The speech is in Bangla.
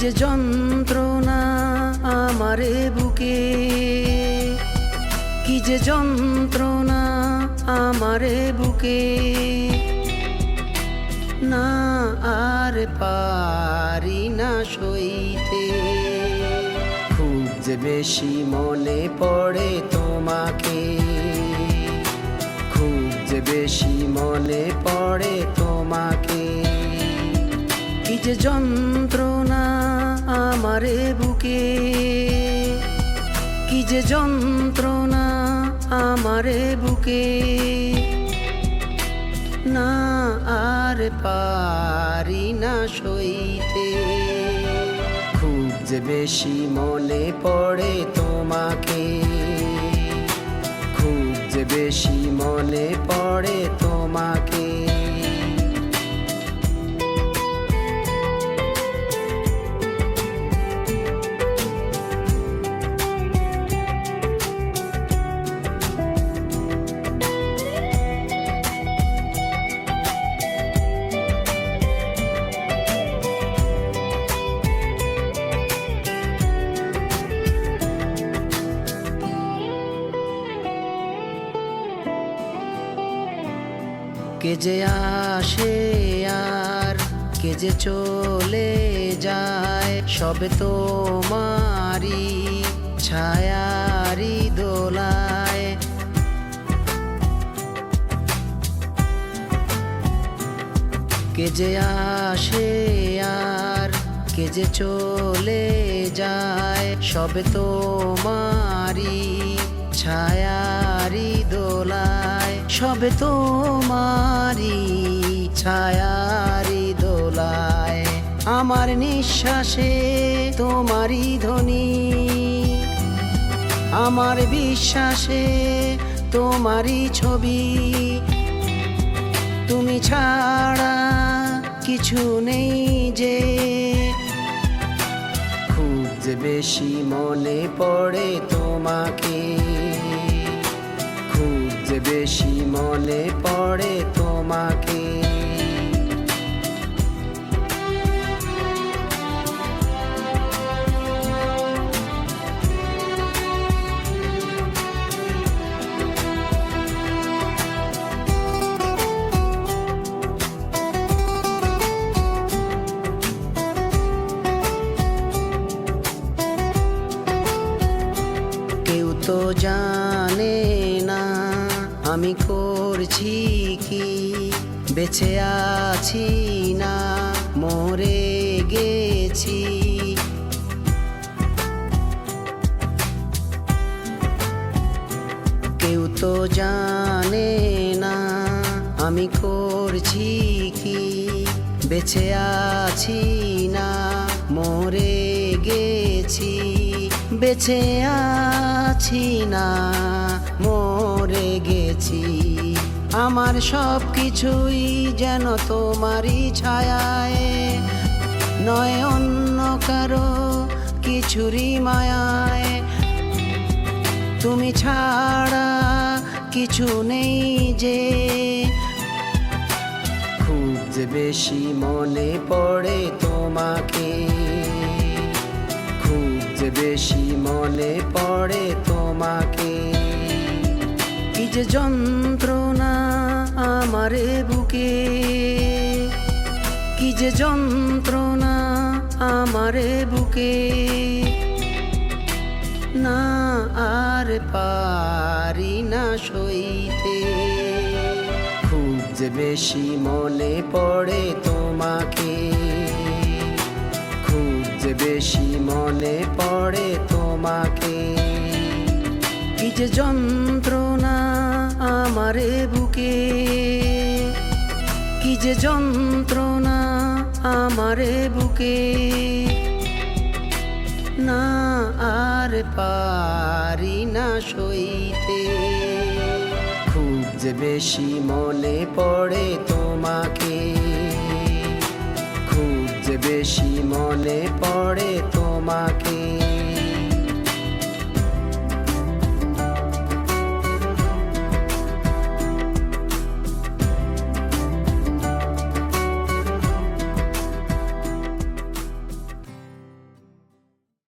যে যন্ত্রণা আমারে বুকে, কি যে যন্ত্রণা আমারে বুকে, না আর পারি না সইতে। খুব যে বেশি মনে পড়ে তোমাকে, খুব যে বেশি মনে পড়ে তোমাকে। কি যে যন্ত্রণা আমারে বুকে, কি যে যন্ত্রণা আমারে বুকে, না আর পারি না সইতে। খুব যে বেশি মনে পড়ে তোমাকে, খুব যে বেশি মনে পড়ে তোমাকে। কে যে আসে আর কে যে চলে যায়, সবে তোমারি ছায়ারি দোলায়। কে যে আসে আর কে যে চলে যায়, সবে তোমারি ছায়ারি দোলায়, সবে তোমারি ছায়ারি দোলায়। আমার নিঃশ্বাসে তোমারি ধ্বনি, আমার বিশ্বাসে তোমারি ছবি। তুমি ছাড়া কিছু নেই যে, খুব যে বেশি মনে পড়ে তোমাকে, খুব যে বেশি মনে পড়ে তোমাকে। কেউ তো জানে না আমি করছি কি, বেঁচে আছি না মরে গেছি। কেউ তো জানে না আমি করছি কি, বেঁচে আছি না মরে গেছি। বেঁচে আছি না মরে গেছি। আমার সব কিছুই যেন তোমারই ছায়ায়, নয় অন্য কারো কিছুরই মায়ায়। তুমি ছাড়া কিছু নেই যে, খুব যে বেশি মনে পড়ে তোমাকে, খুব যে বেশি মনে পড়ে তোমাকে। কি যে যন্ত্রণা আমারে বুকে, কি যে যন্ত্রণা আমারে বুকে, না আর পারি না সইতে। খুব যে বেশি মনে পড়ে তোমাকে, খুব যে বেশি মনে পড়ে তোমাকে। কি যে যন্ত্রণা আমারে বুকে, কি যে যন্ত্রণা আমারে বুকে, না আর পারি না সইতে। খুব যে বেশি মনে পড়ে তোমাকে, খুব যে বেশি মনে পড়ে তোমাকে।